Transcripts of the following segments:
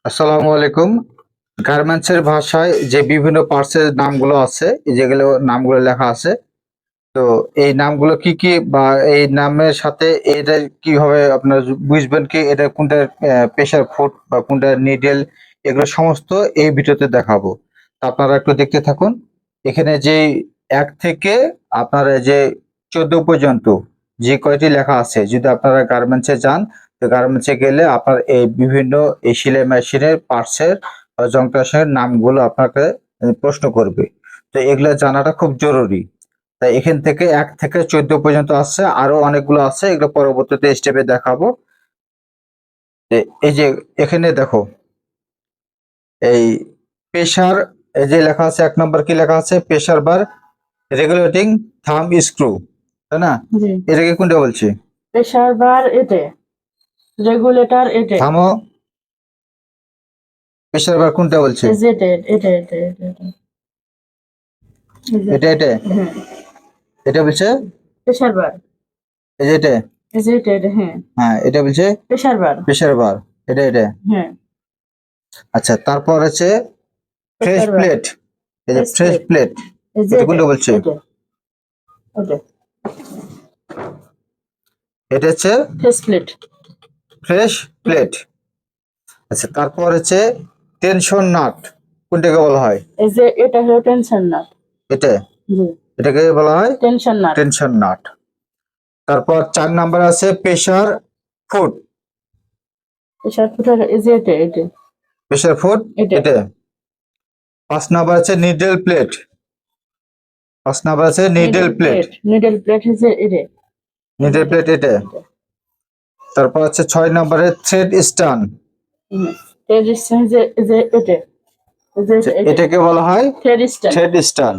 আসসালামু আলাইকুম। গার্মেন্টসের ভাষায় যে বিভিন্ন পার্টসের নামগুলো আছে, যেগুলো নামগুলো লেখা আছে, তো এই নামগুলো কি কি বা এই নামের সাথে এটা কিভাবে আপনার বুঝবেন কি এটা কোনটা প্রেসার ফুড বা কোনটা নিডেল, এগুলো সমস্ত এই ভিডিওতে দেখাবো। তা আপনারা একটু দেখতে থাকুন। এখানে যে 1 থেকে আপনার যে 14 পর্যন্ত যে কয়টি লেখা আছে, যদি আপনারা গার্মেন্টসে যান, তো গার্মেন্টসে গেলে আপনার এই বিভিন্ন এই সেলাই মেশিনের পার্টসের বা যন্ত্রাংশের নামগুলো আপনাকে প্রশ্ন করবে। তো এগুলো জানাটা খুব জরুরি। তাই এখান থেকে 1 থেকে 14 পর্যন্ত আছে, আরো অনেকগুলো আছে, এগুলো পরবর্তীতে স্টেপে দেখাবো। এই যে এখানে দেখো, এই প্রেসার, এই যে লেখা আছে 1 নম্বর কি লেখা আছে, প্রেসার বার রেগুলেটিং থাম্ব স্ক্রু, তাই না? জি। এটাকে কোনটা বলছি? প্রেসার বার এটে, রেগুলেটর এটে, থামো। প্রেসার বার কোনটা বলছে? এজেটে, এটা এটা এটা এটা এটা হ্যাঁ, এটা বলছে প্রেসার বার এই যে এটা। এজেটে, হ্যাঁ, হ্যাঁ, এটা বলছে প্রেসার বার, প্রেসার বার। এটা এটা হ্যাঁ, আচ্ছা, তারপর আছে ফ্রেশ প্রেসার বার, প্লেট। এই যে ফ্রেশ ফ্রেশ প্লেট, এটা এজেটে, কোনটা বলছে? এটা ওটা এটা হচ্ছে ফ্রেশ প্লেট, ফ্রেশ প্লেট। আচ্ছা, তারপর হচ্ছে টেনশন নাট, কোনটাকে বলা হয়? এই যে এটা হলো টেনশন নাট, এটা জি, এটাকে বলা হয় টেনশন নাট, টেনশন নাট। তারপর 4 নাম্বার আছে প্রেসার ফুট। প্রেসার ফুটার এজেটে, এটা প্রেসার ফুট এটা এটা। 5 নাম্বার আছে নিডল প্লেট। 5 নাম্বার আছে নিডল প্লেট। নিডল প্লেট হচ্ছে এটা, নিডল প্লেট এটা। তারপর আছে 6 নম্বরে থ্রেড স্টান। ট্রেডিশন যে যে এটা, যে এটাকে বলা হয় ট্রেডিশন, থ্রেড স্টান।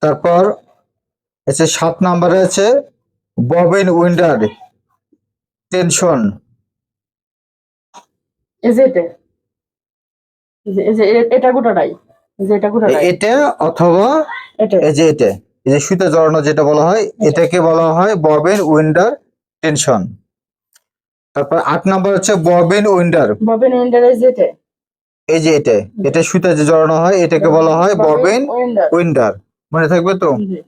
তারপর আছে 7 নম্বরে আছে ববিন উইন্ডার টেনশন। এজেটে, এটা গোটাটাই, যে এটা গোটাটাই, এটা অথবা এটা এই যে এটা, এই যে সুতা জড়ানো যেটা বলা হয়, এটাকে বলা হয় ববিন উইন্ডার টেনশন। তারপর 8 নাম্বার হচ্ছে ববিন উইন্ডার। ববিন উইন্ডারের যেটা, এই যে এটা, এটা সুতা যে জড়ানো হয়, এটাকে বলা হয় ববিন উইন্ডার, উইন্ডার। মনে থাকবে তো? জি,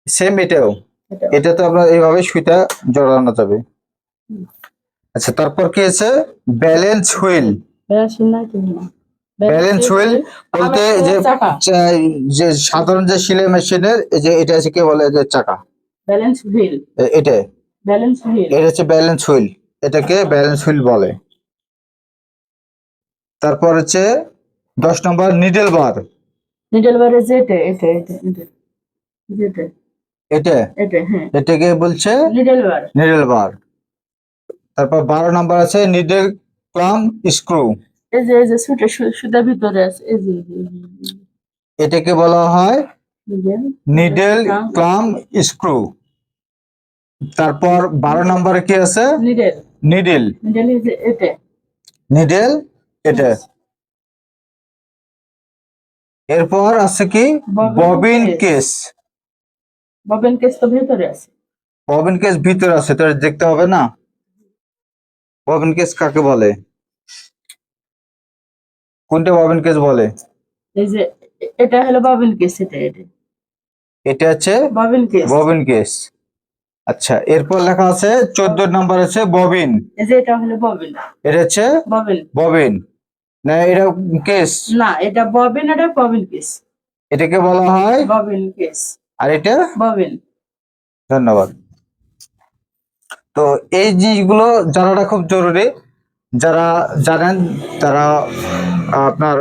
সেম এটাও, এটা এটা তো আপনার এইভাবে সুতা জড়ানো যাবে। আচ্ছা, তারপর কি আছে ব্যালেন্স হুইল। ব্যালেন্স না কি না, ব্যালেন্স হুইল বলতে যে চাকা, যে সাধারণ যে সেলাই মেশিনের এই যে এটা আছে কি বলে, যে চাকা, ব্যালেন্স হুইল, এটা ব্যালেন্স হুইল, এটা হচ্ছে ব্যালেন্স হুইল, এটাকে ব্যালেন্স হুইল বলে। তারপর হচ্ছে 10 নম্বর নিডল বার। নিডল বারের যেটা, এটা এটা এটা যেটা, এটা এটা হ্যাঁ, এটাকে বলছে নিডল বার, নিডল বার। তারপর 12 নম্বর আছে নিডল ক্লাম স্ক্রু। এই যে সুতা ভিতরে আছে, এই যে এটাকে বলা হয় নিডল ক্লাম স্ক্রু। তারপর 12 নম্বরে কি আছে নিডল, নিডল। নিডল এই যে এটা, নিডল এটা। এরপর আছে কি ববিন কেস। ববিন কেস তো ভিতরে আছে, ববিন কেস ভিতরে আছে, তো দেখতে হবে না। ববিন কেস কাকে বলে, কোনটা ববিন কেস বলে? এই যে এটা হলো ববিন কেস, এটা এটা এটা হচ্ছে ববিন কেস, ববিন কেস। আচ্ছা, এরপর লেখা আছে 14 নম্বর আছে ববিন। এই যে এটা হলো ববিন, এটা হচ্ছে ববিন, ববিন না, এটা কেস না এটা ববিন, এটা ববিন কেস, এটাকে বলা হয় ববিন কেস, আর এটা ববিন। ধন্যবাদ। তো এই জিনিসগুলো জানাটা খুব জরুরি। যারা জানেন তারা আপনার,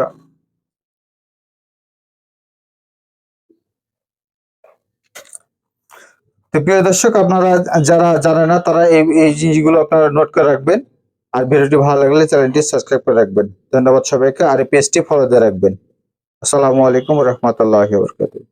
তো প্রিয় দর্শক, আপনারা যারা জানেন না তারা এই জিনিসগুলো আপনারা নোট করে রাখবেন। আর ভিডিওটি ভালো লাগলে চ্যানেলটি সাবস্ক্রাইব করে রাখবেন। ধন্যবাদ সবাইকে, আর এই পেজটি ফলো দিয়ে রাখবেন। আসসালামু আলাইকুম রহমতুল্লাহি ওয়া বারাকাতুহু।